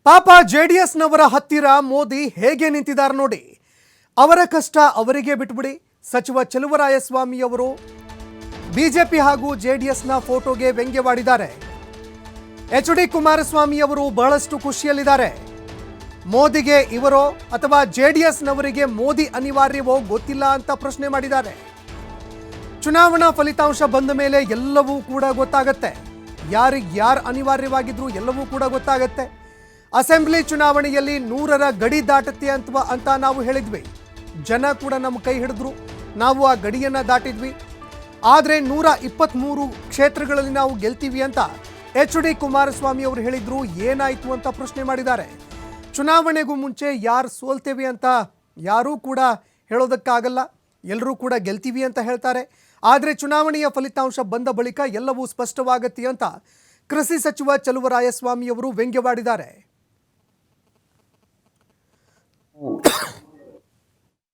ಪಾಪ ಜೆಡಿಎಸ್ನವರ ಹತ್ತಿರ ಮೋದಿ ಹೇಗೆ ನಿಂತಿದ್ದಾರೆ ನೋಡಿ. ಅವರ ಕಷ್ಟ ಅವರಿಗೆ ಬಿಟ್ಬಿಡಿ. ಸಚಿವ ಚಲುವರಾಯಸ್ವಾಮಿ ಅವರು ಬಿಜೆಪಿ ಹಾಗೂ ಜೆಡಿಎಸ್ನ ಫೋಟೋಗೆ ವ್ಯಂಗ್ಯವಾಡಿದ್ದಾರೆ. ಎಚ್.ಡಿ. ಕುಮಾರಸ್ವಾಮಿ ಅವರು ಬಹಳಷ್ಟು ಖುಷಿಯಲ್ಲಿದ್ದಾರೆ. ಮೋದಿಗೆ ಇವರೋ ಅಥವಾ ಜೆಡಿಎಸ್ನವರಿಗೆ ಮೋದಿ ಅನಿವಾರ್ಯವೋ ಗೊತ್ತಿಲ್ಲ ಅಂತ ಪ್ರಶ್ನೆ ಮಾಡಿದ್ದಾರೆ. ಚುನಾವಣಾ ಫಲಿತಾಂಶ ಬಂದ ಮೇಲೆ ಎಲ್ಲವೂ ಕೂಡ ಗೊತ್ತಾಗತ್ತೆ. ಯಾರಿಗೆ ಯಾರು ಅನಿವಾರ್ಯವಾಗಿದ್ರು ಎಲ್ಲವೂ ಕೂಡ ಗೊತ್ತಾಗತ್ತೆ. ಅಸೆಂಬ್ಲಿ ಚುನಾವಣೆಯಲ್ಲಿ 100ರ ಗಡಿ ದಾಟುತ್ತೆ ಅಂತ ನಾವು ಹೇಳಿದ್ವಿ. ಜನ ಕೂಡ ನಮ್ಮ ಕೈ ಹಿಡಿದ್ರು, ನಾವು ಆ ಗಡಿಯನ್ನು ದಾಟಿದ್ವಿ. ಆದರೆ 123 ಕ್ಷೇತ್ರಗಳಲ್ಲಿ ನಾವು ಗೆಲ್ತೀವಿ ಅಂತ ಎಚ್.ಡಿ. ಕುಮಾರಸ್ವಾಮಿ ಅವರು ಹೇಳಿದ್ರು. ಏನಾಯಿತು ಅಂತ ಪ್ರಶ್ನೆ ಮಾಡಿದ್ದಾರೆ. ಚುನಾವಣೆಗೂ ಮುಂಚೆ ಯಾರು ಸೋಲ್ತೇವೆ ಅಂತ ಯಾರೂ ಕೂಡ ಹೇಳೋದಕ್ಕಾಗಲ್ಲ. ಎಲ್ಲರೂ ಕೂಡ ಗೆಲ್ತೀವಿ ಅಂತ ಹೇಳ್ತಾರೆ. ಆದರೆ ಚುನಾವಣೆಯ ಫಲಿತಾಂಶ ಬಂದ ಬಳಿಕ ಎಲ್ಲವೂ ಸ್ಪಷ್ಟವಾಗತ್ತೆ ಅಂತ ಕೃಷಿ ಸಚಿವ ಚಲುವರಾಯಸ್ವಾಮಿ ಅವರು ವ್ಯಂಗ್ಯವಾಡಿದ್ದಾರೆ.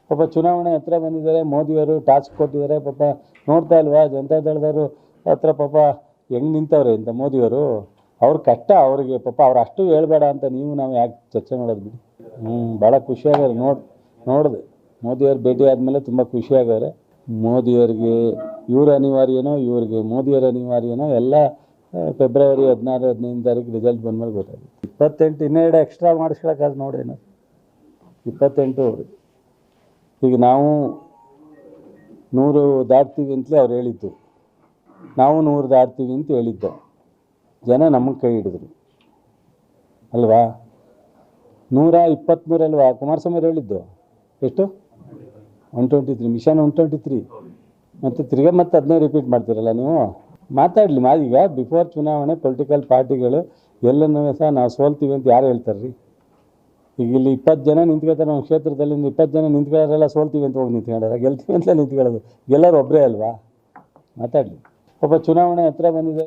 ಪಾಪ ಚುನಾವಣೆ ಹತ್ರ ಬಂದಿದ್ದಾರೆ, ಮೋದಿಯವರು ಟಾಸ್ಕ್ ಕೊಟ್ಟಿದ್ದಾರೆ. ಪಾಪ ನೋಡ್ತಾ ಇಲ್ವಾ ಜನತಾದಳದವರು ಹತ್ರ ಪಾಪ ಹೆಂಗೆ ನಿಂತವ್ರೆ ಅಂತ ಮೋದಿಯವರು. ಅವ್ರ ಕಷ್ಟ ಅವ್ರಿಗೆ ಪಾಪ ಅವ್ರು ಅಷ್ಟು ಹೇಳ್ಬೇಡ ಅಂತ ನಾವು ಯಾಕೆ ಚರ್ಚೆ ಮಾಡೋದು ಬಿಡಿ. ಭಾಳ ಖುಷಿಯಾಗವ್ರೆ ನೋಡಿದೆ ಮೋದಿಯವ್ರು ಭೇಟಿ ಆದಮೇಲೆ ತುಂಬ ಖುಷಿಯಾಗವ್ರೆ. ಮೋದಿಯವ್ರಿಗೆ ಇವ್ರ ಅನಿವಾರ್ಯನೋ ಇವ್ರಿಗೆ ಮೋದಿಯವ್ರ ಅನಿವಾರ್ಯನೋ ಎಲ್ಲ ಫೆಬ್ರವರಿ 16-15 ತಾರೀಕು ರಿಸಲ್ಟ್ ಬಂದ್ಮೇಲೆ ಗೊತ್ತಾಗುತ್ತೆ. 28 ಇನ್ನೆರಡು ಎಕ್ಸ್ಟ್ರಾ ಮಾಡಿಸ್ಕೊಳಕ್ಕಾದ್ರೆ ನೋಡೇನು 28 ಈಗ ನಾವು 100 ದಾಟ್ತೀವಿ ಅಂತಲೇ ಅವ್ರು ಹೇಳಿದ್ದು, ನಾವು 100 ದಾಟ್ತೀವಿ ಅಂತ ಹೇಳಿದ್ದು. ಜನ ನಮಗೆ ಕೈ ಹಿಡಿದ್ರು ಅಲ್ವಾ. 123 ಅಲ್ವಾ ಕುಮಾರಸ್ವಾಮಿ ಹೇಳಿದ್ದು. ಎಷ್ಟು 123 ಮಿಷನ್ 123 ಮತ್ತು ತಿರ್ಗಾ ಮತ್ತೆ ಅದನ್ನೇ ರಿಪೀಟ್ ಮಾಡ್ತೀರಲ್ಲ ನೀವು. ಮಾತಾಡಲಿ ಈಗ ಬಿಫೋರ್ ಚುನಾವಣೆ ಪೊಲಿಟಿಕಲ್ ಪಾರ್ಟಿಗಳು ಎಲ್ಲನೂ ಸಹ ನಾವು ಸೋಲ್ತೀವಿ ಅಂತ ಯಾರು ಹೇಳ್ತಾರೆ ರೀ. ಈಗ ಇಲ್ಲಿ 20 ಜನ ನಿಂತ್ಕೊಳ್ತಾರೆ ನಮ್ಮ ಕ್ಷೇತ್ರದಲ್ಲಿ. 20 ಜನ ನಿಂತ್ಕೊಳ್ಳೋರೆಲ್ಲ ಸೋಲ್ತೀವಿ ಅಂತ ಹೋಗಿ ನಿಂತ್ಕೊಂಡಾರ, ಗೆಲ್ತೀವಿ ಅಂತಲೇ ನಿಂತ್ಕೊಳ್ಳೋದು. ಗೆಲ್ಲೋರು ಒಬ್ಬರೇ ಅಲ್ವಾ. ಮಾತಾಡಲಿ. ಪಾಪ ಚುನಾವಣೆ ಹತ್ರ ಬಂದಿದೆ.